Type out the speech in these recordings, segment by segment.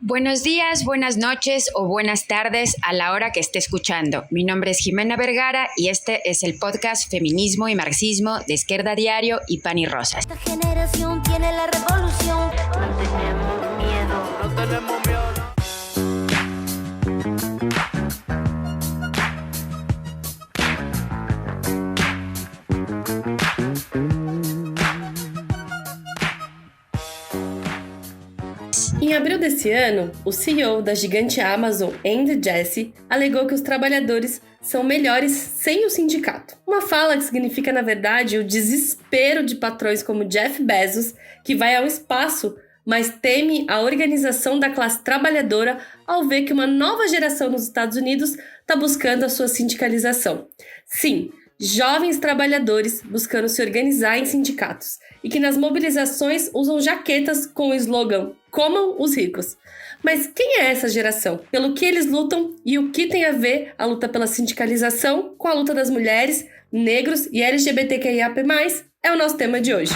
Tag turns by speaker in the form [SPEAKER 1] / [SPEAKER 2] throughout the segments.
[SPEAKER 1] Buenos días, buenas noches o buenas tardes a la hora que esté escuchando. Mi nombre es Jimena Vergara y este es el podcast Feminismo y Marxismo de Izquierda Diario y Pan y Rosas.
[SPEAKER 2] Esta generación tiene la revolución. No tenemos miedo.
[SPEAKER 3] No tenemos miedo.
[SPEAKER 4] Em abril desse ano, o CEO da gigante Amazon, Andy Jassy, alegou que os trabalhadores são melhores sem o sindicato. Uma fala que significa, na verdade, o desespero de patrões como Jeff Bezos, que vai ao espaço, mas teme a organização da classe trabalhadora ao ver que uma nova geração nos Estados Unidos está buscando a sua sindicalização. Sim, jovens trabalhadores buscando se organizar em sindicatos e que nas mobilizações usam jaquetas com o slogan "Comam os ricos". Mas quem é essa geração? Pelo que eles lutam e o que tem a ver a luta pela sindicalização com a luta das mulheres, negros e LGBTQIAP+, é o nosso tema de hoje.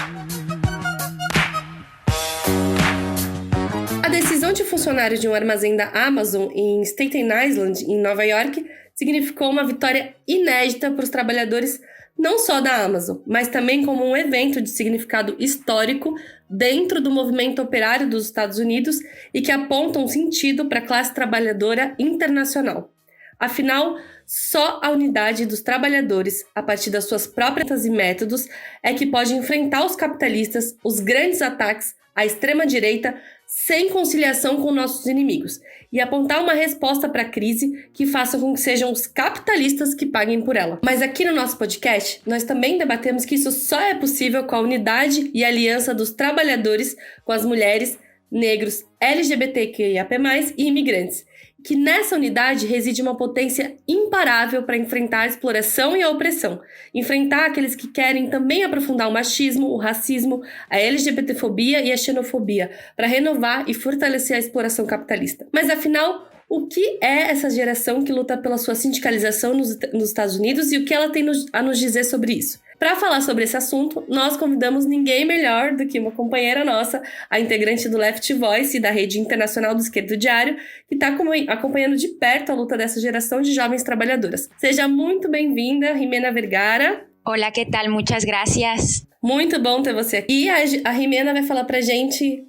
[SPEAKER 4] A decisão de funcionários de um armazém da Amazon em Staten Island, em Nova York, significou uma vitória inédita para os trabalhadores não só da Amazon, mas também como um evento de significado histórico dentro do movimento operário dos Estados Unidos e que aponta um sentido para a classe trabalhadora internacional. Afinal, só a unidade dos trabalhadores, a partir das suas próprias e métodos, é que pode enfrentar os capitalistas, os grandes ataques, a extrema-direita, sem conciliação com nossos inimigos, e apontar uma resposta para a crise que faça com que sejam os capitalistas que paguem por ela. Mas aqui no nosso podcast, nós também debatemos que isso só é possível com a unidade e aliança dos trabalhadores com as mulheres, negros, LGBTQIAP+, e imigrantes, que nessa unidade reside uma potência imparável para enfrentar a exploração e a opressão, enfrentar aqueles que querem também aprofundar o machismo, o racismo, a LGBTfobia e a xenofobia, para renovar e fortalecer a exploração capitalista. Mas afinal, o que é essa geração que luta pela sua sindicalização nos Estados Unidos e o que ela tem a nos dizer sobre isso? Para falar sobre esse assunto, nós convidamos ninguém melhor do que uma companheira nossa, a integrante do Left Voice e da Rede Internacional do Esquerdo Diário, que está acompanhando de perto a luta dessa geração de jovens trabalhadoras. Seja muito bem-vinda, Jimena Vergara.
[SPEAKER 1] Hola, ¿qué tal? Muchas gracias.
[SPEAKER 4] Muito bom ter você aqui. E a Jimena vai falar pra gente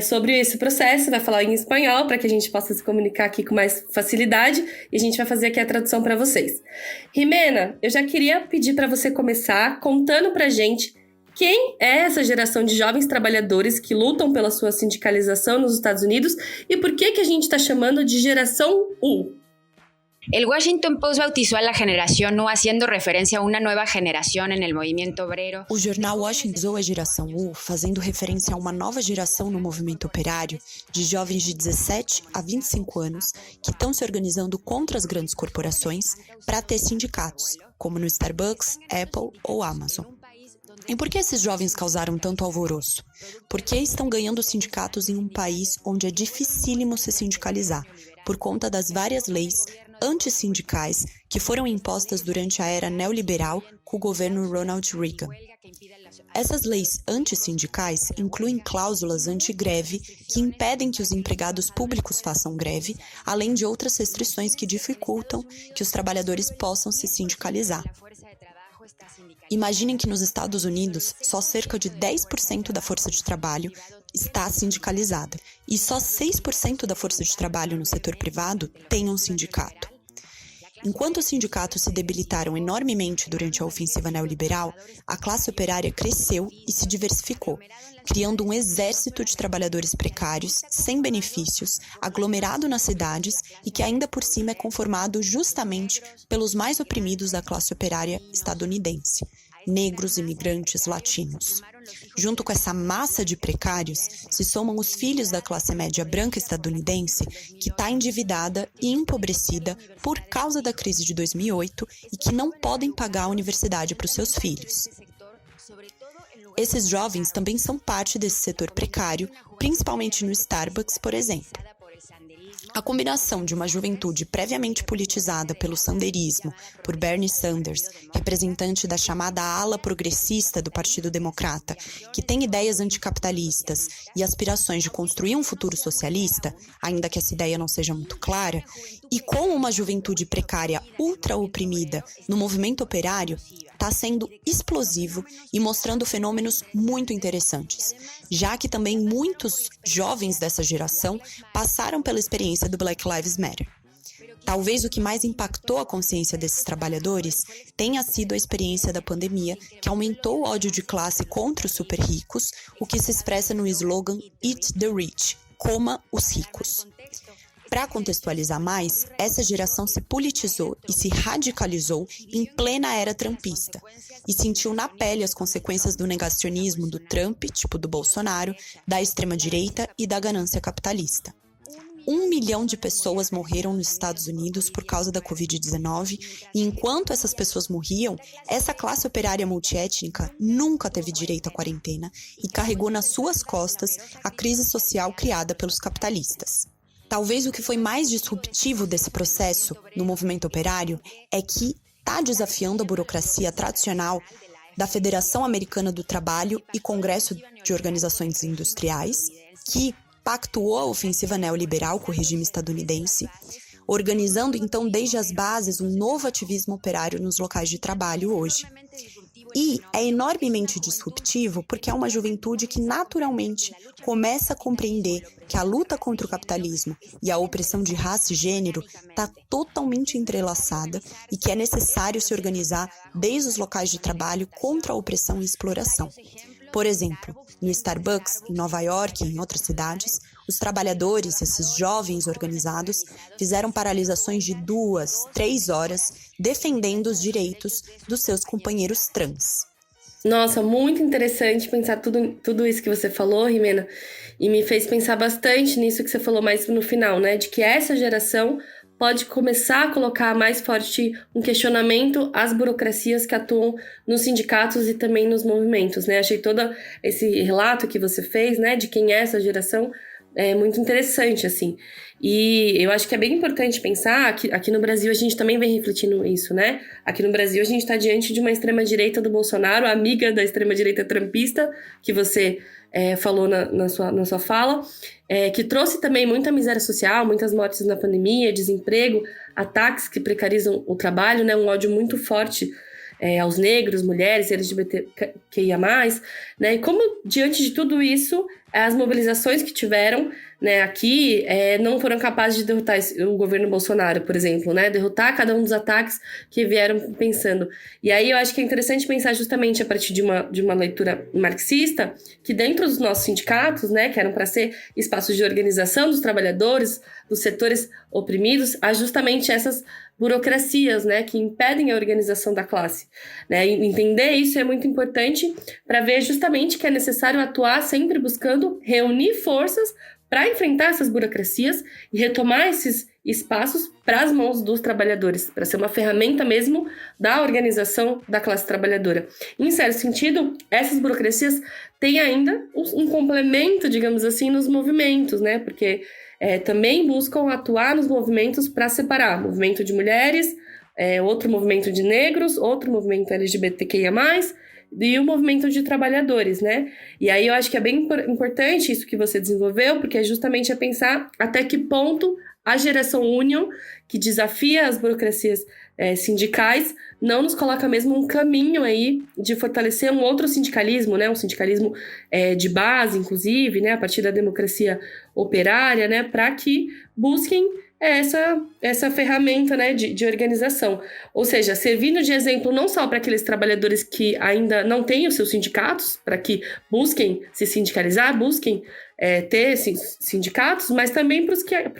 [SPEAKER 4] sobre esse processo, vai falar em espanhol para que a gente possa se comunicar aqui com mais facilidade e a gente vai fazer aqui a tradução para vocês. Jimena, eu já queria pedir para você começar contando pra gente quem é essa geração de jovens trabalhadores que lutam pela sua sindicalização nos Estados Unidos e por que a gente está chamando de geração U.
[SPEAKER 1] El Washington Post bautizó a la generación U haciendo referencia a una nueva generación en el movimiento obrero.
[SPEAKER 5] O jornal Washington usou a geração U, fazendo referência a uma nova geração no movimento operário de jovens de 17 a 25 anos que estão se organizando contra as grandes corporações para ter sindicatos, como no Starbucks, Apple ou Amazon. E por que esses jovens causaram tanto alvoroço? Porque estão ganhando sindicatos em um país onde é dificílimo se sindicalizar, por conta das várias leis antissindicais que foram impostas durante a era neoliberal com o governo Ronald Reagan. Essas leis antissindicais incluem cláusulas anti-greve que impedem que os empregados públicos façam greve, além de outras restrições que dificultam que os trabalhadores possam se sindicalizar. Imaginem que nos Estados Unidos, só cerca de 10% da força de trabalho está sindicalizada e só 6% da força de trabalho no setor privado tem um sindicato. Enquanto os sindicatos se debilitaram enormemente durante a ofensiva neoliberal, a classe operária cresceu e se diversificou, criando um exército de trabalhadores precários, sem benefícios, aglomerado nas cidades e que ainda por cima é conformado justamente pelos mais oprimidos da classe operária estadunidense, negros, imigrantes, latinos. Junto com essa massa de precários, se somam os filhos da classe média branca estadunidense, que está endividada e empobrecida por causa da crise de 2008 e que não podem pagar a universidade para os seus filhos. Esses jovens também são parte desse setor precário, principalmente no Starbucks, por exemplo. A combinação de uma juventude previamente politizada pelo sanderismo, por Bernie Sanders, representante da chamada ala progressista do Partido Democrata, que tem ideias anticapitalistas e aspirações de construir um futuro socialista, ainda que essa ideia não seja muito clara, e com uma juventude precária ultra-oprimida no movimento operário, está sendo explosivo e mostrando fenômenos muito interessantes, já que também muitos jovens dessa geração passaram pela experiência do Black Lives Matter. Talvez o que mais impactou a consciência desses trabalhadores tenha sido a experiência da pandemia, que aumentou o ódio de classe contra os super ricos, o que se expressa no slogan Eat the Rich, coma os ricos. Para contextualizar mais, essa geração se politizou e se radicalizou em plena era trumpista e sentiu na pele as consequências do negacionismo do Trump, tipo do Bolsonaro, da extrema-direita e da ganância capitalista. 1 milhão de pessoas morreram nos Estados Unidos por causa da Covid-19 e enquanto essas pessoas morriam, essa classe operária multiétnica nunca teve direito à quarentena e carregou nas suas costas a crise social criada pelos capitalistas. Talvez o que foi mais disruptivo desse processo no movimento operário é que está desafiando a burocracia tradicional da Federação Americana do Trabalho e Congresso de Organizações Industriais, que pactuou a ofensiva neoliberal com o regime estadunidense, organizando então desde as bases um novo ativismo operário nos locais de trabalho hoje. E é enormemente disruptivo porque é uma juventude que naturalmente começa a compreender que a luta contra o capitalismo e a opressão de raça e gênero está totalmente entrelaçada e que é necessário se organizar desde os locais de trabalho contra a opressão e exploração. Por exemplo, no Starbucks, em Nova York e em outras cidades, os trabalhadores, esses jovens organizados, fizeram paralisações de 2, 3 horas defendendo os direitos dos seus companheiros trans.
[SPEAKER 4] Nossa, muito interessante pensar tudo isso que você falou, Jimena, e me fez pensar bastante nisso que você falou mais no final, né? De que essa geração pode começar a colocar mais forte um questionamento às burocracias que atuam nos sindicatos e também nos movimentos, né? Achei todo esse relato que você fez, né, de quem é essa geração, é muito interessante, assim. E eu acho que é bem importante pensar que aqui no Brasil a gente também vem refletindo isso, né? Aqui no Brasil a gente está diante de uma extrema-direita do Bolsonaro, amiga da extrema-direita trumpista, que você falou na sua fala, que trouxe também muita miséria social, muitas mortes na pandemia, desemprego, ataques que precarizam o trabalho, né? Um ódio muito forte aos negros, mulheres, LGBTQIA+, né? E como, diante de tudo isso, as mobilizações que tiveram, né, aqui não foram capazes de derrotar o governo Bolsonaro, por exemplo, né? Derrotar cada um dos ataques que vieram pensando. E aí eu acho que é interessante pensar justamente a partir de uma leitura marxista, que dentro dos nossos sindicatos, né, que eram para ser espaços de organização dos trabalhadores, dos setores oprimidos, há justamente essas burocracias, né, que impedem a organização da classe, né? E entender isso é muito importante para ver justamente que é necessário atuar sempre buscando reunir forças para enfrentar essas burocracias e retomar esses espaços para as mãos dos trabalhadores, para ser uma ferramenta mesmo da organização da classe trabalhadora. Em certo sentido, essas burocracias têm ainda um complemento, digamos assim, nos movimentos, né? Porque também buscam atuar nos movimentos para separar movimento de mulheres, outro movimento de negros, outro movimento LGBTQIA+, e o movimento de trabalhadores, né? E aí eu acho que é bem importante isso que você desenvolveu, porque é justamente a pensar até que ponto a geração Union, que desafia as burocracias sindicais, não nos coloca mesmo um caminho aí de fortalecer um outro sindicalismo, né? Um sindicalismo de base, inclusive, né? A partir da democracia operária, né? Para que busquem essa ferramenta, né, de organização. Ou seja, servindo de exemplo não só para aqueles trabalhadores que ainda não têm os seus sindicatos, para que busquem se sindicalizar, busquem ter esses sindicatos, mas também para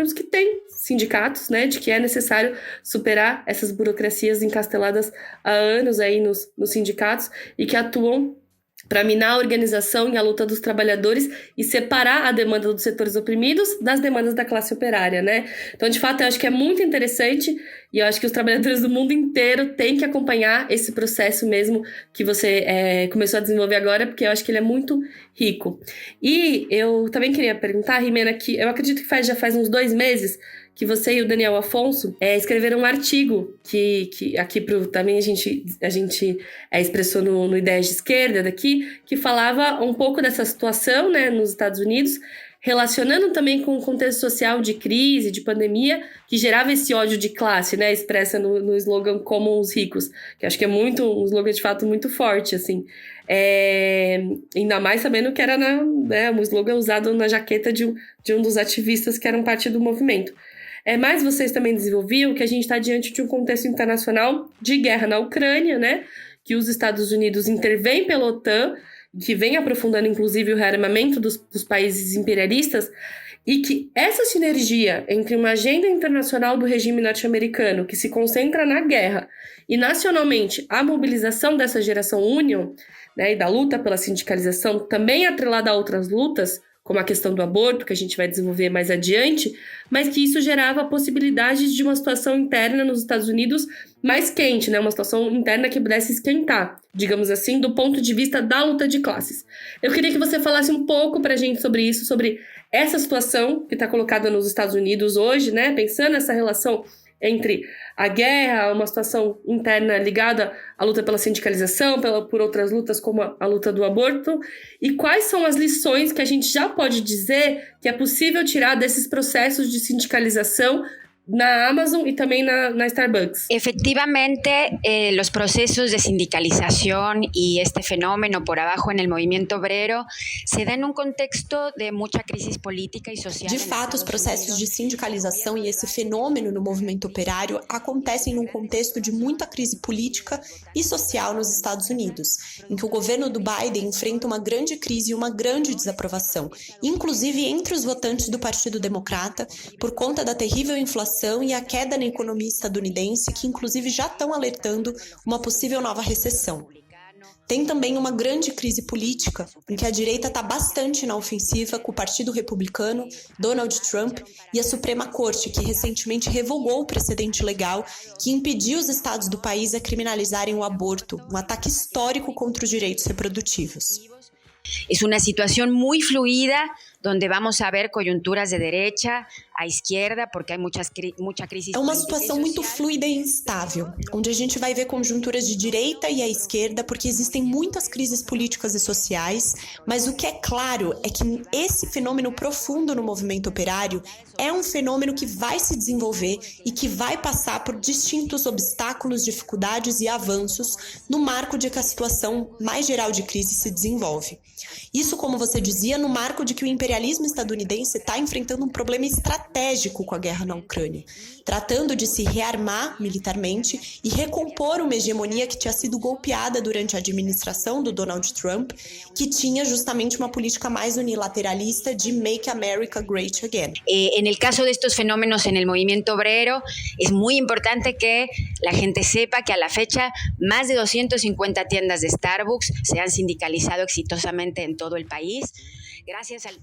[SPEAKER 4] os que têm sindicatos, né, de que é necessário superar essas burocracias encasteladas há anos aí nos sindicatos e que atuam para minar a organização e a luta dos trabalhadores e separar a demanda dos setores oprimidos das demandas da classe operária, né? Então, de fato, eu acho que é muito interessante e eu acho que os trabalhadores do mundo inteiro têm que acompanhar esse processo mesmo que você começou a desenvolver agora, porque eu acho que ele é muito rico. E eu também queria perguntar, Jimena, que eu acredito que já faz uns 2 meses que você e o Daniel Afonso escreveram um artigo que aqui também a gente expressou no Ideias de Esquerda daqui, que falava um pouco dessa situação, né, nos Estados Unidos, relacionando também com o contexto social de crise, de pandemia, que gerava esse ódio de classe, né, expressa no slogan Como os Ricos, que acho que é um slogan de fato muito forte, assim. Ainda mais sabendo que era um slogan usado na jaqueta de um dos ativistas que eram parte do movimento. Mas vocês também desenvolviam que a gente está diante de um contexto internacional de guerra na Ucrânia, né? Que os Estados Unidos intervêm pela OTAN, que vem aprofundando inclusive o rearmamento dos países imperialistas, e que essa sinergia entre uma agenda internacional do regime norte-americano, que se concentra na guerra, e nacionalmente a mobilização dessa geração Union, né, e da luta pela sindicalização, também atrelada a outras lutas, como a questão do aborto, que a gente vai desenvolver mais adiante, mas que isso gerava possibilidades de uma situação interna nos Estados Unidos mais quente, né? Uma situação interna que pudesse esquentar, digamos assim, do ponto de vista da luta de classes. Eu queria que você falasse um pouco pra gente sobre isso, sobre essa situação que está colocada nos Estados Unidos hoje, né? Pensando nessa relação entre a guerra, uma situação interna ligada à luta pela sindicalização, por outras lutas como a luta do aborto, e quais são as lições que a gente já pode dizer que é possível tirar desses processos de sindicalização na Amazon y también na Starbucks.
[SPEAKER 1] Efectivamente, los procesos de sindicalización y este fenómeno por abajo en el movimiento obrero se da en un contexto de mucha crisis política y social.
[SPEAKER 5] De fato, os processos de sindicalização e esse fenômeno no movimento operário acontecem num contexto de muita crise política e social nos Estados Unidos, em que o governo do Biden enfrenta uma grande crise e uma grande desaprovação, inclusive entre os votantes do Partido Democrata, por conta da terrível inflação e a queda na economia estadunidense, que inclusive já estão alertando uma possível nova recessão. Tem também uma grande crise política, em que a direita está bastante na ofensiva com o Partido Republicano, Donald Trump e a Suprema Corte, que recentemente revogou o precedente legal que impediu os estados do país a criminalizarem o aborto, um ataque histórico contra os direitos reprodutivos.
[SPEAKER 1] Es una situación muy fluida, donde vamos a ver coyunturas de derecha a izquierda, porque hay mucha crisis.
[SPEAKER 5] É uma situação muito fluida e instável, onde a gente vai ver conjunturas de direita e à esquerda, porque existem muitas crises políticas e sociais, mas o que é claro é que esse fenômeno profundo no movimento operário é um fenômeno que vai se desenvolver e que vai passar por distintos obstáculos, dificuldades e avanços no marco de que a situação mais geral de crise se desenvolve. Isso, como você dizia, no marco de que o imperialismo estadunidense está enfrentando um problema estratégico com a guerra na Ucrânia, tratando de se rearmar militarmente e recompor uma hegemonia que tinha sido golpeada durante a administração do Donald Trump, que tinha justamente uma política mais unilateralista de Make America Great Again.
[SPEAKER 1] En el caso de estos fenómenos en el movimiento obrero, es muy importante que la gente sepa que a la fecha más de 250 tiendas de Starbucks se han sindicalizado exitosamente en todo el país.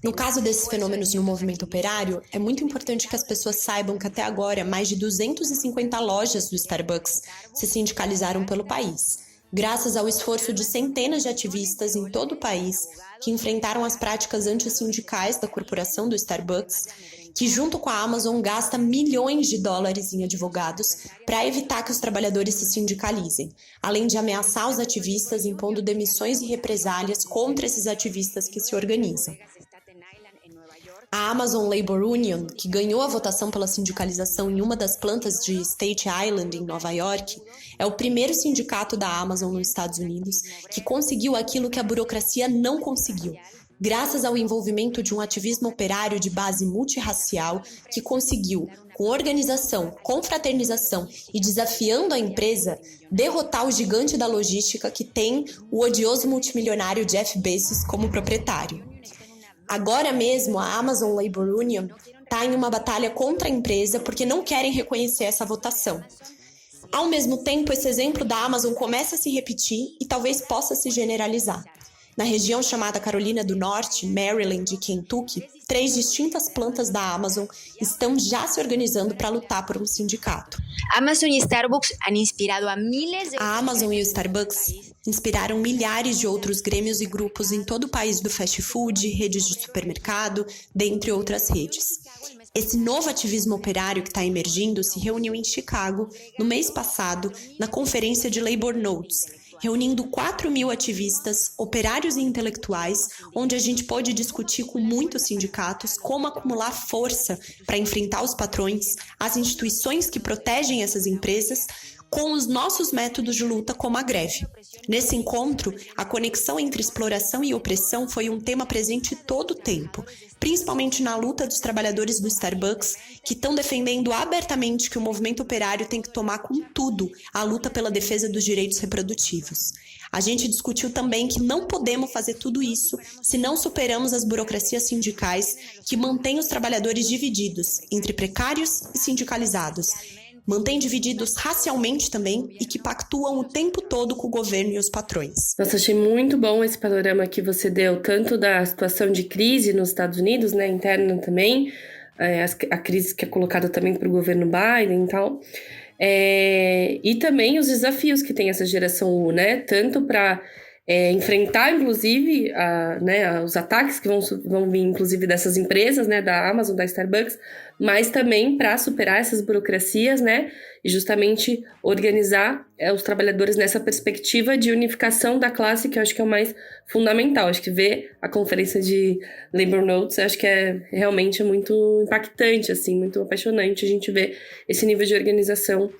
[SPEAKER 5] No caso desses fenômenos no movimento operário, é muito importante que as pessoas saibam que até agora mais de 250 lojas do Starbucks se sindicalizaram pelo país, graças ao esforço de centenas de ativistas em todo o país que enfrentaram as práticas antissindicais da corporação do Starbucks, que junto com a Amazon gasta milhões de dólares em advogados para evitar que os trabalhadores se sindicalizem, além de ameaçar os ativistas impondo demissões e represálias contra esses ativistas que se organizam. A Amazon Labor Union, que ganhou a votação pela sindicalização em uma das plantas de Staten Island, em Nova York, é o primeiro sindicato da Amazon nos Estados Unidos que conseguiu aquilo que a burocracia não conseguiu, graças ao envolvimento de um ativismo operário de base multirracial que conseguiu, com organização, confraternização e desafiando a empresa, derrotar o gigante da logística que tem o odioso multimilionário Jeff Bezos como proprietário. Agora mesmo, a Amazon Labor Union está em uma batalha contra a empresa porque não querem reconhecer essa votação. Ao mesmo tempo, esse exemplo da Amazon começa a se repetir e talvez possa se generalizar. Na região chamada Carolina do Norte, Maryland e Kentucky, 3 distintas plantas da Amazon estão já se organizando para lutar por um sindicato.
[SPEAKER 1] Amazon e Starbucks han inspirado a miles de...
[SPEAKER 5] A Amazon e o Starbucks inspiraram milhares de outros grêmios e grupos em todo o país do fast food, redes de supermercado, dentre outras redes. Esse novo ativismo operário que está emergindo se reuniu em Chicago, no mês passado, na conferência de Labor Notes, reunindo 4.000 ativistas, operários e intelectuais, onde a gente pôde discutir com muitos sindicatos como acumular força para enfrentar os patrões, as instituições que protegem essas empresas, com os nossos métodos de luta como a greve. Nesse encontro, a conexão entre exploração e opressão foi um tema presente todo o tempo, principalmente na luta dos trabalhadores do Starbucks, que estão defendendo abertamente que o movimento operário tem que tomar com tudo a luta pela defesa dos direitos reprodutivos. A gente discutiu também que não podemos fazer tudo isso se não superamos as burocracias sindicais que mantêm os trabalhadores divididos entre precários e sindicalizados, mantém divididos racialmente também e que pactuam o tempo todo com o governo e os patrões.
[SPEAKER 4] Nossa, achei muito bom esse panorama que você deu, tanto da situação de crise nos Estados Unidos, né, interna também, a crise que é colocada também para o governo Biden e tal, e também os desafios que tem essa geração U, né, tanto para enfrentar, inclusive, os ataques que vão vir, inclusive, dessas empresas, né, da Amazon, da Starbucks, mas também para superar essas burocracias, né, e justamente organizar os trabalhadores nessa perspectiva de unificação da classe, que eu acho que é o mais fundamental. Acho que ver a conferência de Labor Notes, acho que é realmente muito impactante, assim, muito apaixonante a gente ver esse nível de organização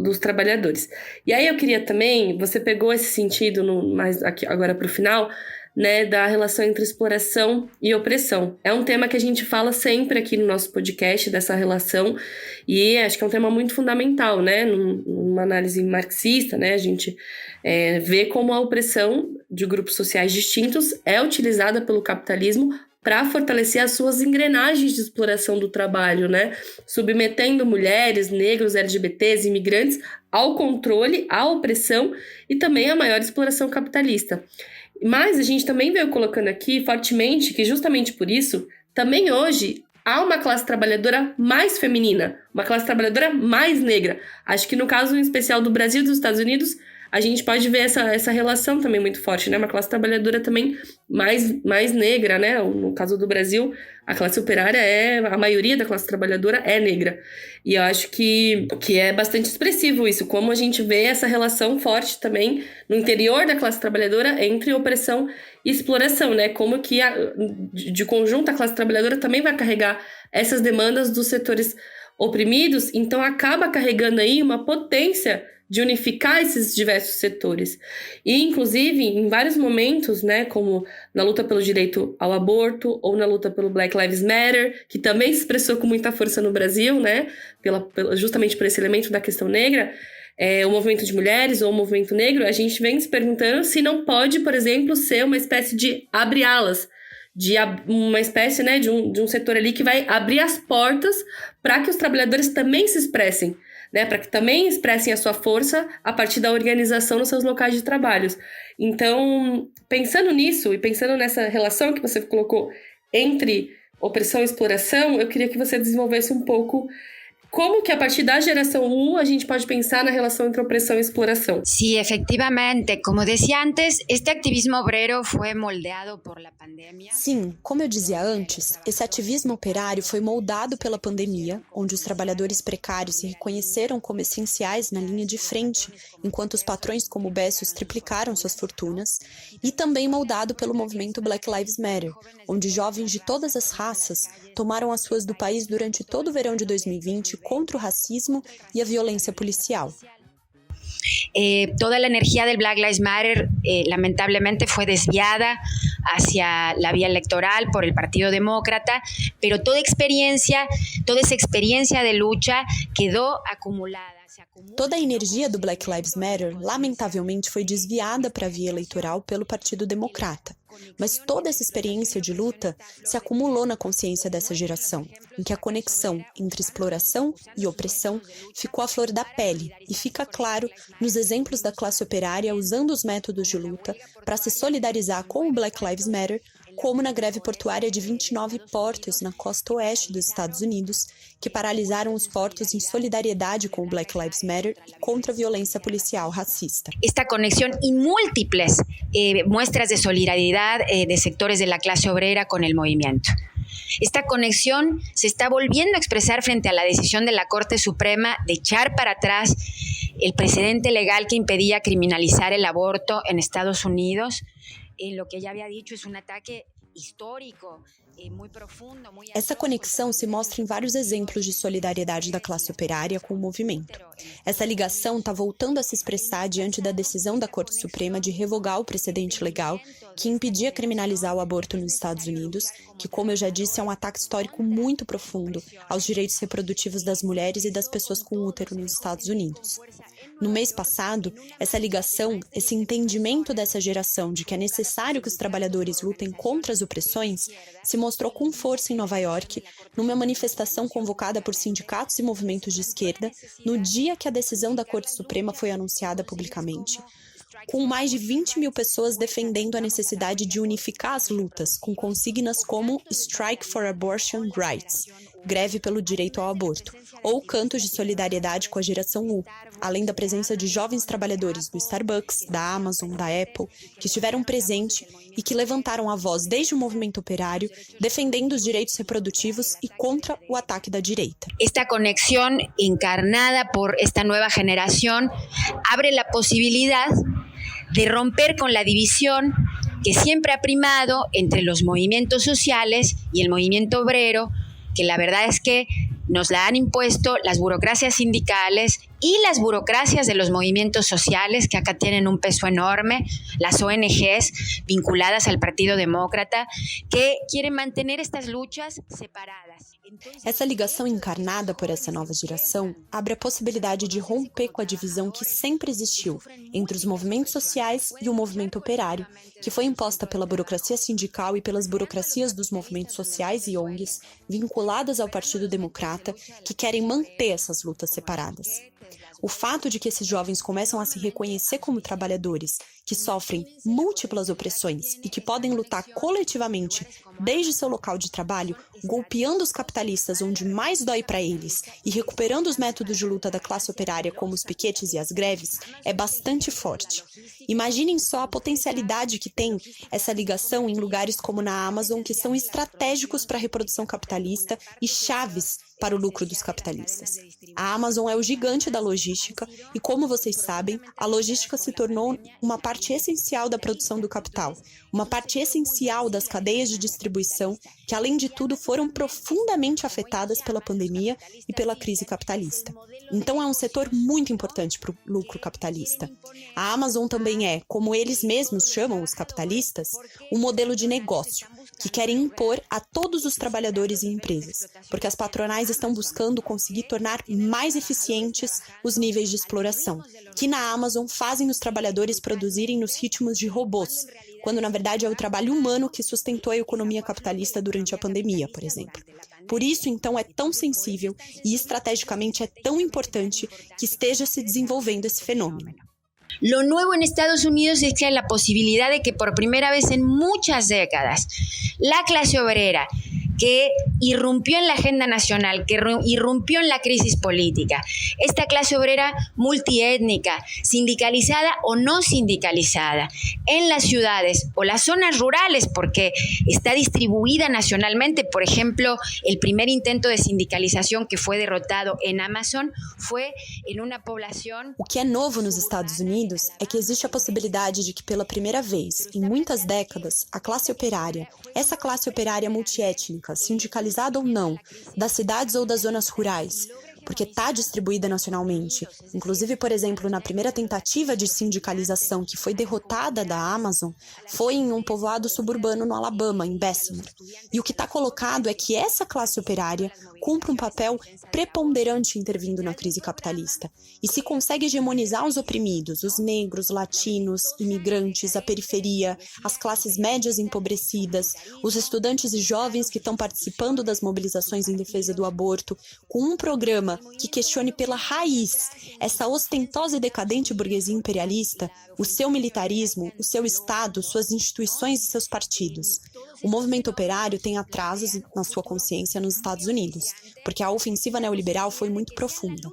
[SPEAKER 4] dos trabalhadores. E aí eu queria também, você pegou esse sentido mais aqui, agora para o final, né, da relação entre exploração e opressão. É um tema que a gente fala sempre aqui no nosso podcast, dessa relação, e acho que é um tema muito fundamental, né, numa análise marxista, né, a gente vê como a opressão de grupos sociais distintos é utilizada pelo capitalismo para fortalecer as suas engrenagens de exploração do trabalho, né? Submetendo mulheres, negros, LGBTs, imigrantes ao controle, à opressão e também à maior exploração capitalista. Mas a gente também veio colocando aqui fortemente que justamente por isso, também hoje há uma classe trabalhadora mais feminina, uma classe trabalhadora mais negra. Acho que no caso em especial do Brasil e dos Estados Unidos, a gente pode ver essa relação também muito forte, né? Uma classe trabalhadora também mais negra, né? No caso do Brasil, a classe operária a maioria da classe trabalhadora é negra. E eu acho que é bastante expressivo isso, como a gente vê essa relação forte também no interior da classe trabalhadora entre opressão e exploração, né? Como que de conjunto a classe trabalhadora também vai carregar essas demandas dos setores oprimidos, então acaba carregando aí uma potência de unificar esses diversos setores. E, inclusive, em vários momentos, né, como na luta pelo direito ao aborto ou na luta pelo Black Lives Matter, que também se expressou com muita força no Brasil, né, justamente por esse elemento da questão negra, o movimento de mulheres ou o movimento negro, a gente vem se perguntando se não pode, por exemplo, ser uma espécie de abre-alas, de uma espécie, né, de um setor ali que vai abrir as portas para que os trabalhadores também se expressem, né, para que também expressem a sua força a partir da organização nos seus locais de trabalho. Então, pensando nisso e pensando nessa relação que você colocou entre opressão e exploração, eu queria que você desenvolvesse um pouco como que a partir da geração U a gente pode pensar na relação entre opressão e exploração.
[SPEAKER 1] Sí, efectivamente, como decía antes, este activismo obrero fue moldeado por la pandemia.
[SPEAKER 5] Sim, como eu dizia antes, esse ativismo operário foi moldado pela pandemia, onde os trabalhadores precários se reconheceram como essenciais na linha de frente, enquanto os patrões como Bezos triplicaram suas fortunas, e também moldado pelo movimento Black Lives Matter, onde jovens de todas as raças tomaram as ruas do país durante todo o verão de 2020 contra o racismo e a violência policial.
[SPEAKER 1] Toda la energía del Black Lives Matter lamentablemente fue desviada hacia la vía electoral por el Partido Demócrata, pero toda esa experiencia de lucha quedó acumulada.
[SPEAKER 5] Toda a energia do Black Lives Matter, lamentavelmente, foi desviada para a via eleitoral pelo Partido Democrata. Mas toda essa experiência de luta se acumulou na consciência dessa geração, em que a conexão entre exploração e opressão ficou à flor da pele e fica claro nos exemplos da classe operária usando os métodos de luta para se solidarizar com o Black Lives Matter, como na greve portuária de 29 portos na costa oeste dos Estados Unidos, que paralisaram os portos em solidariedade com o Black Lives Matter e contra a violência policial racista.
[SPEAKER 1] Esta conexión y múltiples muestras de solidaridad de sectores de la clase obrera con el movimiento. Esta conexión se está volviendo a expresar frente a la decisión de la Corte Suprema de echar para atrás el precedente legal que impedía criminalizar el aborto en Estados Unidos. Lo que ella había dicho es un ataque histórico, muy profundo, muy...
[SPEAKER 5] Essa conexão se mostra em vários exemplos de solidariedade da classe operária com o movimento. Essa ligação está voltando a se expressar diante da decisão da Corte Suprema de revogar o precedente legal que impedia criminalizar o aborto nos Estados Unidos, que, como eu já disse, é um ataque histórico muito profundo aos direitos reprodutivos das mulheres e das pessoas com útero nos Estados Unidos. No mês passado, essa ligação, esse entendimento dessa geração de que é necessário que os trabalhadores lutem contra as opressões, se mostrou com força em Nova York, numa manifestação convocada por sindicatos e movimentos de esquerda, no dia que a decisão da Corte Suprema foi anunciada publicamente, com mais de 20 mil pessoas defendendo a necessidade de unificar as lutas, com consignas como Strike for Abortion Rights, greve pelo direito ao aborto, ou cantos de solidariedade com a geração U, além da presença de jovens trabalhadores do Starbucks, da Amazon, da Apple, que estiveram presentes e que levantaram a voz desde o movimento operário, defendendo os direitos reprodutivos e contra o ataque da direita.
[SPEAKER 1] Esta conexión encarnada por esta nueva generación abre la posibilidad de romper con la división que siempre ha primado entre los movimientos sociales y el movimiento obrero, que la verdad es que nos la han impuesto las burocracias sindicales y las burocracias de los movimientos sociales, que acá tienen un peso enorme, las ONGs vinculadas al Partido Demócrata, que quieren mantener estas luchas separadas.
[SPEAKER 5] Essa ligação encarnada por essa nova geração abre a possibilidade de romper com a divisão que sempre existiu entre os movimentos sociais e o movimento operário, que foi imposta pela burocracia sindical e pelas burocracias dos movimentos sociais e ONGs vinculadas ao Partido Democrata, que querem manter essas lutas separadas. O fato de que esses jovens começam a se reconhecer como trabalhadores que sofrem múltiplas opressões e que podem lutar coletivamente desde seu local de trabalho, golpeando os capitalistas onde mais dói para eles e recuperando os métodos de luta da classe operária como os piquetes e as greves, é bastante forte. Imaginem só a potencialidade que tem essa ligação em lugares como na Amazon, que são estratégicos para a reprodução capitalista e chaves para o lucro dos capitalistas. A Amazon é o gigante da logística e, como vocês sabem, a logística se tornou uma parte essencial da produção do capital, uma parte essencial das cadeias de distribuição que, além de tudo, foram profundamente afetadas pela pandemia e pela crise capitalista. Então, é um setor muito importante para o lucro capitalista. A Amazon também é, como eles mesmos chamam os capitalistas, um modelo de negócio que querem impor a todos os trabalhadores e empresas, porque as patronais estão buscando conseguir tornar mais eficientes os níveis de exploração, que na Amazon fazem os trabalhadores produzirem nos ritmos de robôs, quando na verdade é o trabalho humano que sustentou a economia capitalista durante a pandemia, por exemplo. Por isso, então, é tão sensível e estrategicamente é tão importante que esteja se desenvolvendo esse fenômeno.
[SPEAKER 1] Lo nuevo en Estados Unidos es que hay la posibilidad de que por primera vez en muchas décadas la clase obrera, que irrumpió en la agenda nacional, que irrumpió en la crisis política, esta clase obrera multiétnica, sindicalizada o no sindicalizada, en las ciudades o las zonas rurales, porque está distribuida nacionalmente. Por ejemplo, el primer intento de sindicalización que fue derrotado en Amazon fue en una población...
[SPEAKER 5] O que é novo nos Estados Unidos é que existe a possibilidade de que, pela primeira vez, em muitas décadas, a classe operária, essa classe operária multiétnica, sindicalizada ou não, das cidades ou das zonas rurais, porque está distribuída nacionalmente. Inclusive, por exemplo, na primeira tentativa de sindicalização que foi derrotada da Amazon, foi em um povoado suburbano no Alabama, em Bessemer. E o que está colocado é que essa classe operária cumpre um papel preponderante intervindo na crise capitalista. E se consegue hegemonizar os oprimidos, os negros, latinos, imigrantes, a periferia, as classes médias empobrecidas, os estudantes e jovens que estão participando das mobilizações em defesa do aborto, com um programa que questione pela raiz essa ostentosa e decadente burguesia imperialista, o seu militarismo, o seu Estado, suas instituições e seus partidos. O movimento operário tem atrasos na sua consciência nos Estados Unidos, porque a ofensiva neoliberal foi muito profunda.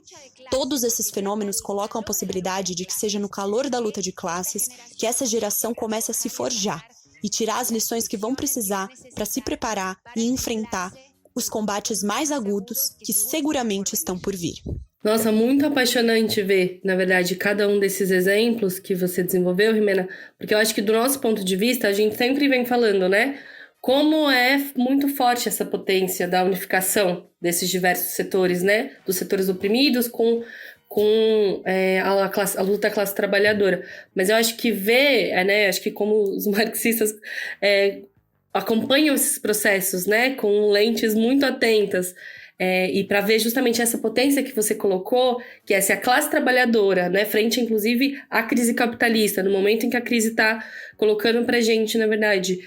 [SPEAKER 5] Todos esses fenômenos colocam a possibilidade de que seja no calor da luta de classes que essa geração comece a se forjar e tirar as lições que vão precisar para se preparar e enfrentar os combates mais agudos que seguramente estão por vir.
[SPEAKER 4] Nossa, muito apaixonante ver, na verdade, cada um desses exemplos que você desenvolveu, Jimena, porque eu acho que do nosso ponto de vista, a gente sempre vem falando, né? Como é muito forte essa potência da unificação desses diversos setores, né? Dos setores oprimidos com a luta da classe trabalhadora. Mas eu acho que né? Acho que como os marxistas acompanham esses processos, né? Com lentes muito atentas. E para ver justamente essa potência que você colocou, que é se a classe trabalhadora, né, frente inclusive à crise capitalista, no momento em que a crise está colocando para a gente, na verdade,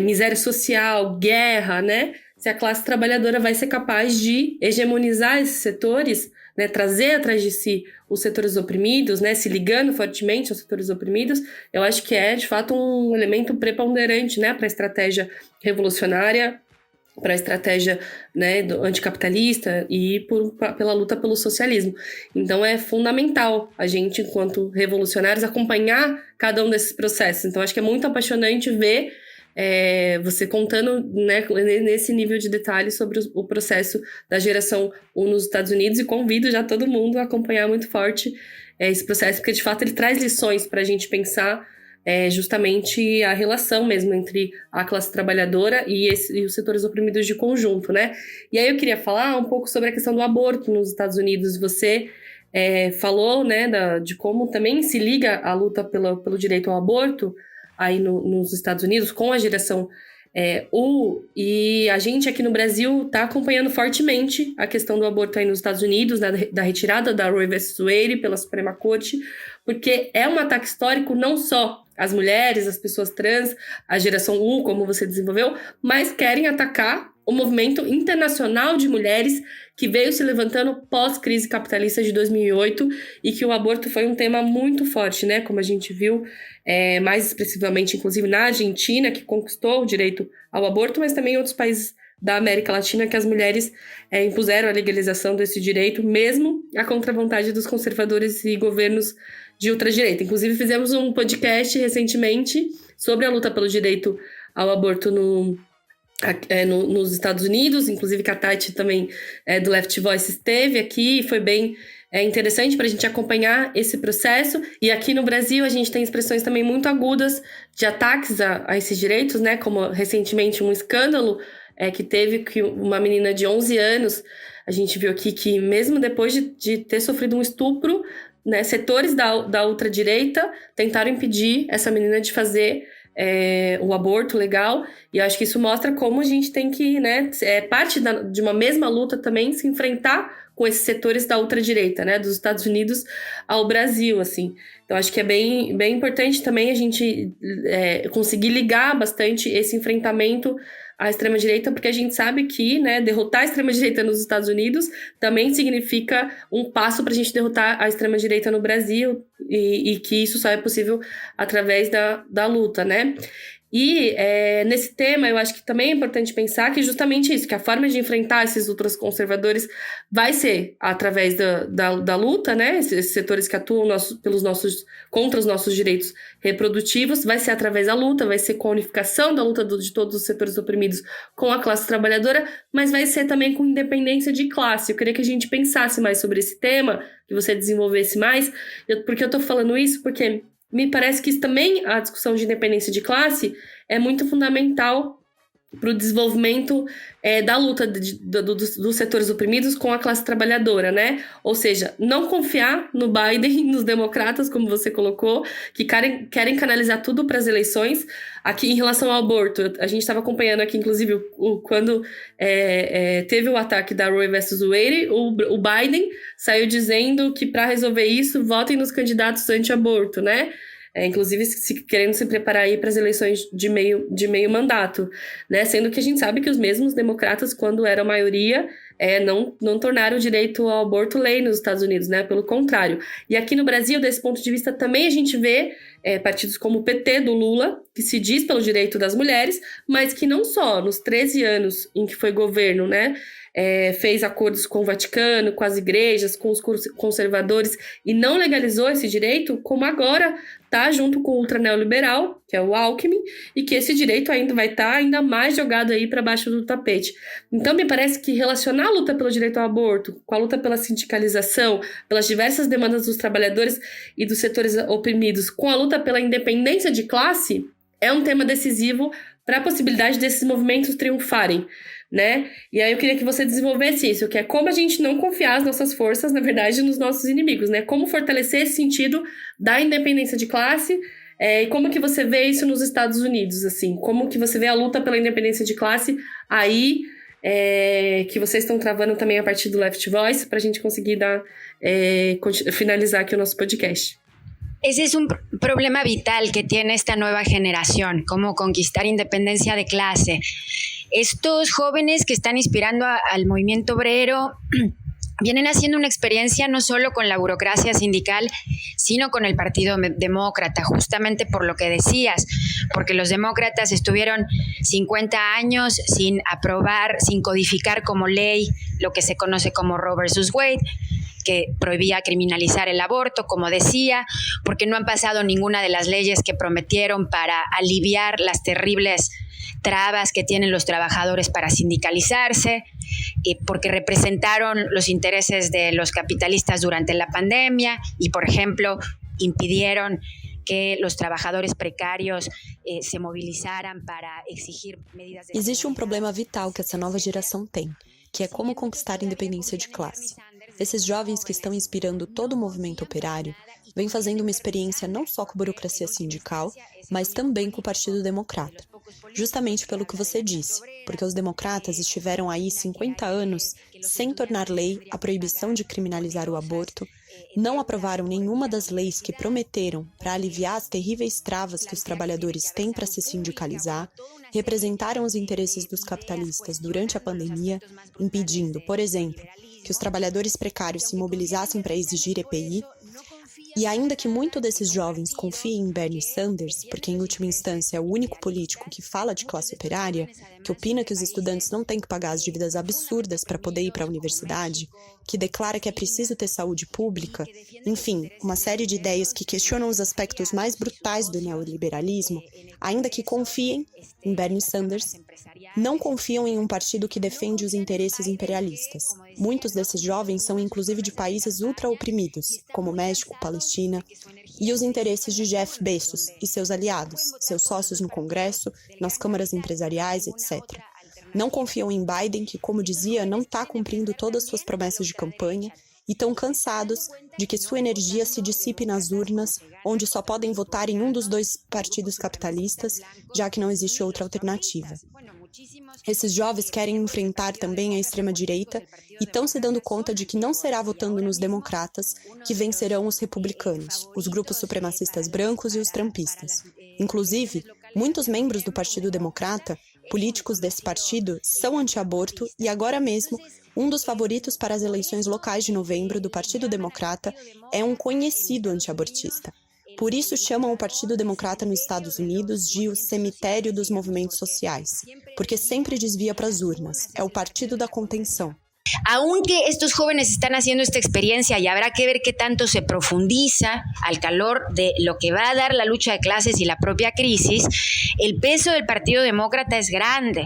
[SPEAKER 4] miséria social, guerra, né, se a classe trabalhadora vai ser capaz de hegemonizar esses setores, né, trazer atrás de si os setores oprimidos, né, se ligando fortemente aos setores oprimidos, eu acho que é de fato um elemento preponderante, né, para a estratégia revolucionária, para a estratégia, né, anticapitalista e pela luta pelo socialismo. Então é fundamental a gente, enquanto revolucionários, acompanhar cada um desses processos. Então acho que é muito apaixonante ver você contando, né, nesse nível de detalhe sobre o processo da geração U nos Estados Unidos, e convido já todo mundo a acompanhar muito forte esse processo, porque de fato ele traz lições para a gente pensar justamente a relação mesmo entre a classe trabalhadora e os setores oprimidos de conjunto, né? E aí eu queria falar um pouco sobre a questão do aborto nos Estados Unidos. Você falou, né, de como também se liga a luta pelo direito ao aborto aí nos Estados Unidos com a geração U, e a gente aqui no Brasil está acompanhando fortemente a questão do aborto aí nos Estados Unidos, da retirada da Roe vs. Wade pela Suprema Corte, porque é um ataque histórico não só às mulheres, às pessoas trans, a geração U, como você desenvolveu, mas querem atacar o movimento internacional de mulheres que veio se levantando pós-crise capitalista de 2008, e que o aborto foi um tema muito forte, né? Como a gente viu, mais expressivamente, inclusive na Argentina, que conquistou o direito ao aborto, mas também em outros países da América Latina, que as mulheres impuseram a legalização desse direito, mesmo à contravontade dos conservadores e governos de ultradireita. Inclusive, fizemos um podcast recentemente sobre a luta pelo direito ao aborto nos Estados Unidos, inclusive que a Tati também do Left Voice esteve aqui, e foi bem interessante para a gente acompanhar esse processo. E aqui no Brasil a gente tem expressões também muito agudas de ataques a esses direitos, né? Como recentemente um escândalo que teve que uma menina de 11 anos, a gente viu aqui que mesmo depois de ter sofrido um estupro, né, setores da ultradireita tentaram impedir essa menina de fazer o aborto legal, e acho que isso mostra como a gente tem que, né, parte de uma mesma luta também, se enfrentar com esses setores da ultradireita, né, dos Estados Unidos ao Brasil, assim. Então acho que é bem, bem importante também a gente conseguir ligar bastante esse enfrentamento à extrema-direita, porque a gente sabe que, né, derrotar a extrema-direita nos Estados Unidos também significa um passo para a gente derrotar a extrema-direita no Brasil, e que isso só é possível através da luta, né? E nesse tema eu acho que também é importante pensar que justamente isso, que a forma de enfrentar esses ultraconservadores vai ser através da luta, né? Esses setores que atuam contra os nossos direitos reprodutivos, vai ser através da luta, vai ser com a unificação da luta de todos os setores oprimidos com a classe trabalhadora, mas vai ser também com independência de classe. Eu queria que a gente pensasse mais sobre esse tema, que você desenvolvesse mais, porque eu tô falando isso porque me parece que isso também, a discussão de independência de classe, é muito fundamental para o desenvolvimento da luta dos setores oprimidos com a classe trabalhadora, né? Ou seja, não confiar no Biden, nos democratas, como você colocou, que querem canalizar tudo para as eleições. Aqui, em relação ao aborto, a gente estava acompanhando aqui, inclusive, quando teve o ataque da Roe versus Wade, o Biden saiu dizendo que para resolver isso, votem nos candidatos anti-aborto, né? Inclusive querendo se preparar aí para as eleições de meio mandato, né? Sendo que a gente sabe que os mesmos democratas, quando eram maioria, não tornaram o direito ao aborto lei nos Estados Unidos, né? Pelo contrário. E aqui no Brasil, desse ponto de vista, também a gente vê partidos como o PT do Lula, que se diz pelo direito das mulheres, mas que não só nos 13 anos em que foi governo, né? Fez acordos com o Vaticano, com as igrejas, com os conservadores e não legalizou esse direito, como agora está junto com o ultraneoliberal, que é o Alckmin, e que esse direito ainda vai estar ainda mais jogado aí para baixo do tapete. Então, me parece que relacionar a luta pelo direito ao aborto com a luta pela sindicalização, pelas diversas demandas dos trabalhadores e dos setores oprimidos, com a luta pela independência de classe, é um tema decisivo para a possibilidade desses movimentos triunfarem, né? E aí eu queria que você desenvolvesse isso, que é como a gente não confiar as nossas forças, na verdade, nos nossos inimigos, né? Como fortalecer esse sentido da independência de classe, e como que você vê isso nos Estados Unidos, assim? Como que você vê a luta pela independência de classe aí, que vocês estão travando também a partir do Left Voice, para a gente conseguir finalizar aqui o nosso podcast.
[SPEAKER 1] Ese es un problema vital que tiene esta nueva generación, cómo conquistar independencia de clase. Estos jóvenes que están inspirando al movimiento obrero vienen haciendo una experiencia no solo con la burocracia sindical, sino con el Partido Demócrata, justamente por lo que decías, porque los demócratas estuvieron 50 años sin aprobar, sin codificar como ley lo que se conoce como Roe versus Wade, que prohibía criminalizar el aborto, como decía, porque no han pasado ninguna de las leyes que prometieron para aliviar las terribles trabas que tienen los trabajadores para sindicalizarse, porque representaron los intereses de los capitalistas durante la pandemia y, por ejemplo, impidieron que los trabajadores precarios se movilizaran para exigir medidas de...
[SPEAKER 5] Existe problema vital que essa nova geração tem, que é como conquistar a independência de classe. Esses jovens que estão inspirando todo o movimento operário vêm fazendo uma experiência não só com a burocracia sindical, mas também com o Partido Democrata. Justamente pelo que você disse, porque os democratas estiveram aí 50 anos sem tornar lei a proibição de criminalizar o aborto, não aprovaram nenhuma das leis que prometeram para aliviar as terríveis travas que os trabalhadores têm para se sindicalizar, representaram os interesses dos capitalistas durante a pandemia, impedindo, por exemplo, que os trabalhadores precários se mobilizassem para exigir EPI. E ainda que muito desses jovens confiem em Bernie Sanders, porque em última instância é o único político que fala de classe operária, que opina que os estudantes não têm que pagar as dívidas absurdas para poder ir para a universidade, que declara que é preciso ter saúde pública, enfim, uma série de ideias que questionam os aspectos mais brutais do neoliberalismo, ainda que confiem em Bernie Sanders, não confiam em um partido que defende os interesses imperialistas. Muitos desses jovens são inclusive de países ultra-oprimidos, como México, Palestina, e os interesses de Jeff Bezos e seus aliados, seus sócios no Congresso, nas câmaras empresariais, etc. Não confiam em Biden, que, como dizia, não está cumprindo todas as suas promessas de campanha, e estão cansados de que sua energia se dissipe nas urnas, onde só podem votar em um dos dois partidos capitalistas, já que não existe outra alternativa. Esses jovens querem enfrentar também a extrema-direita e estão se dando conta de que não será votando nos democratas que vencerão os republicanos, os grupos supremacistas brancos e os trumpistas. Inclusive, muitos membros do Partido Democrata, políticos desse partido, são anti-aborto e agora mesmo um dos favoritos para as eleições locais de novembro do Partido Democrata é um conhecido anti-abortista. Por isso chamam o Partido Democrata nos Estados Unidos de o cemitério dos movimentos sociais, porque sempre desvia para as urnas, é o partido da contenção.
[SPEAKER 1] Aunque estos jóvenes están haciendo esta experiencia y habrá que ver qué tanto se profundiza al calor de lo que va a dar la lucha de clases y la propia crisis, el peso del Partido Demócrata es grande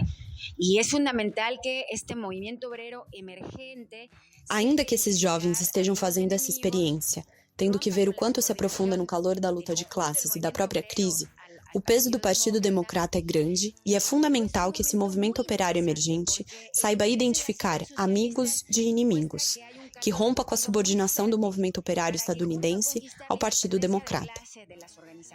[SPEAKER 1] y es fundamental que este movimiento obrero emergente...
[SPEAKER 5] Ainda que esses jovens estejam fazendo essa experiência, tendo que ver o quanto se aprofunda no calor da luta de classes e da própria crise, O peso do Partido Democrata é grande e é fundamental que esse movimento operário emergente saiba identificar amigos de inimigos, que rompa com a subordinação do movimento operário estadunidense ao Partido Democrata.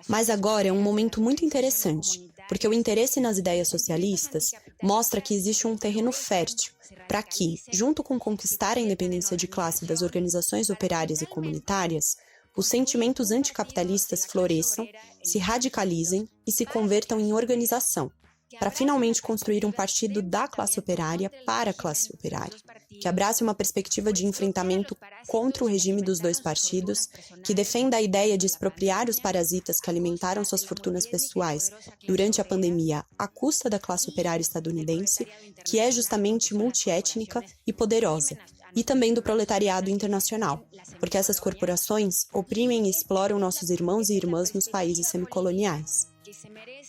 [SPEAKER 5] Mas agora é um momento muito interessante, porque o interesse nas ideias socialistas mostra que existe um terreno fértil para que, junto com conquistar a independência de classe das organizações operárias e comunitárias, os sentimentos anticapitalistas floresçam, se radicalizem e se convertam em organização, para finalmente construir um partido da classe operária para a classe operária, que abrace uma perspectiva de enfrentamento contra o regime dos dois partidos, que defenda a ideia de expropriar os parasitas que alimentaram suas fortunas pessoais durante a pandemia à custa da classe operária estadunidense, que é justamente multiétnica e poderosa, e também do proletariado internacional, porque essas corporações oprimem e exploram nossos irmãos e irmãs nos países semicoloniais.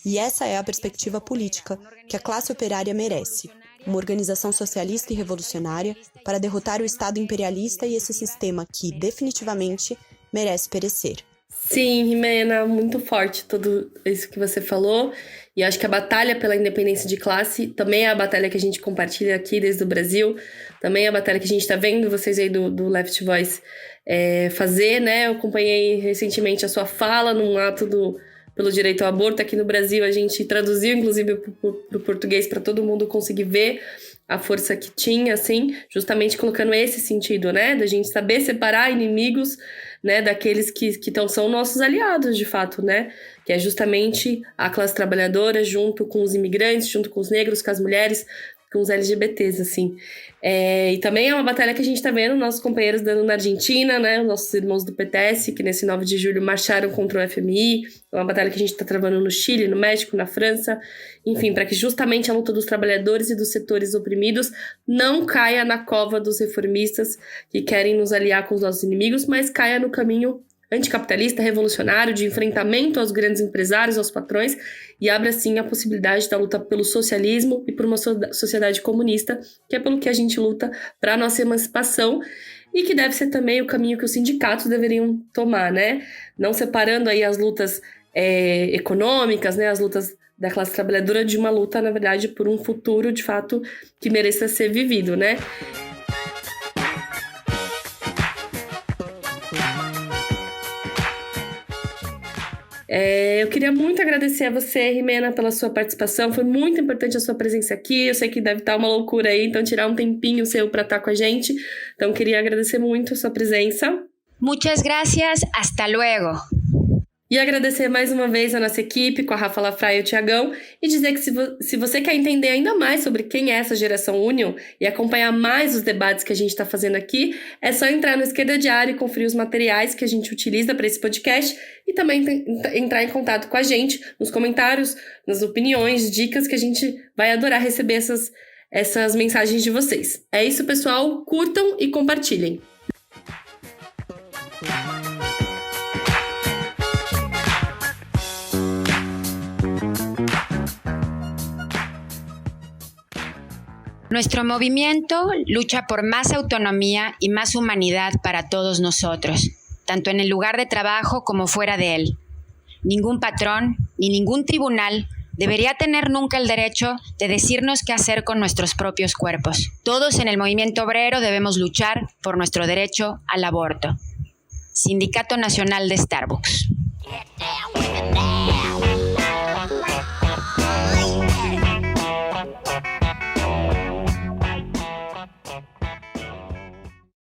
[SPEAKER 5] E essa é a perspectiva política que a classe operária merece, uma organização socialista e revolucionária para derrotar o Estado imperialista e esse sistema que, definitivamente, merece perecer.
[SPEAKER 4] Sim, Jimena, muito forte tudo isso que você falou. E acho que a batalha pela independência de classe também é a batalha que a gente compartilha aqui desde o Brasil. Também é a batalha que a gente está vendo vocês aí do Left Voice fazer, né? Eu acompanhei recentemente a sua fala num ato pelo direito ao aborto aqui no Brasil. A gente traduziu, inclusive, para o português para todo mundo conseguir ver a força que tinha, assim, justamente colocando esse sentido, né? Da gente saber separar inimigos, né, daqueles que são nossos aliados, de fato, né? Que é justamente a classe trabalhadora junto com os imigrantes, junto com os negros, com as mulheres, com os LGBTs, assim. E também é uma batalha que a gente está vendo nossos companheiros dando na Argentina, né? Os nossos irmãos do PTS, que nesse 9 de julho marcharam contra o FMI. É uma batalha que a gente está travando no Chile, no México, na França. Enfim, para que justamente a luta dos trabalhadores e dos setores oprimidos não caia na cova dos reformistas que querem nos aliar com os nossos inimigos, mas caia no caminho anticapitalista, revolucionário, de enfrentamento aos grandes empresários, aos patrões, e abre, assim, a possibilidade da luta pelo socialismo e por uma sociedade comunista, que é pelo que a gente luta para a nossa emancipação, e que deve ser também o caminho que os sindicatos deveriam tomar, né? Não separando aí as lutas econômicas, né? As lutas da classe trabalhadora de uma luta, na verdade, por um futuro, de fato, que mereça ser vivido, né? Eu queria muito agradecer a você, Jimena, pela sua participação. Foi muito importante a sua presença aqui. Eu sei que deve estar uma loucura aí, então tirar um tempinho seu para estar com a gente. Então, queria agradecer muito a sua presença.
[SPEAKER 1] Muchas gracias, hasta luego.
[SPEAKER 4] E agradecer mais uma vez a nossa equipe, com a Rafa Lafra e o Tiagão, e dizer que se você quer entender ainda mais sobre quem é essa geração Union e acompanhar mais os debates que a gente está fazendo aqui, é só entrar no Esquerda Diário e conferir os materiais que a gente utiliza para esse podcast e também entrar em contato com a gente nos comentários, nas opiniões, dicas, que a gente vai adorar receber essas mensagens de vocês. É isso, pessoal. Curtam e compartilhem.
[SPEAKER 1] Nuestro movimiento lucha por más autonomía y más humanidad para todos nosotros, tanto en el lugar de trabajo como fuera de él. Ningún patrón ni ningún tribunal debería tener nunca el derecho de decirnos qué hacer con nuestros propios cuerpos. Todos en el movimiento obrero debemos luchar por nuestro derecho al aborto. Sindicato Nacional de Starbucks.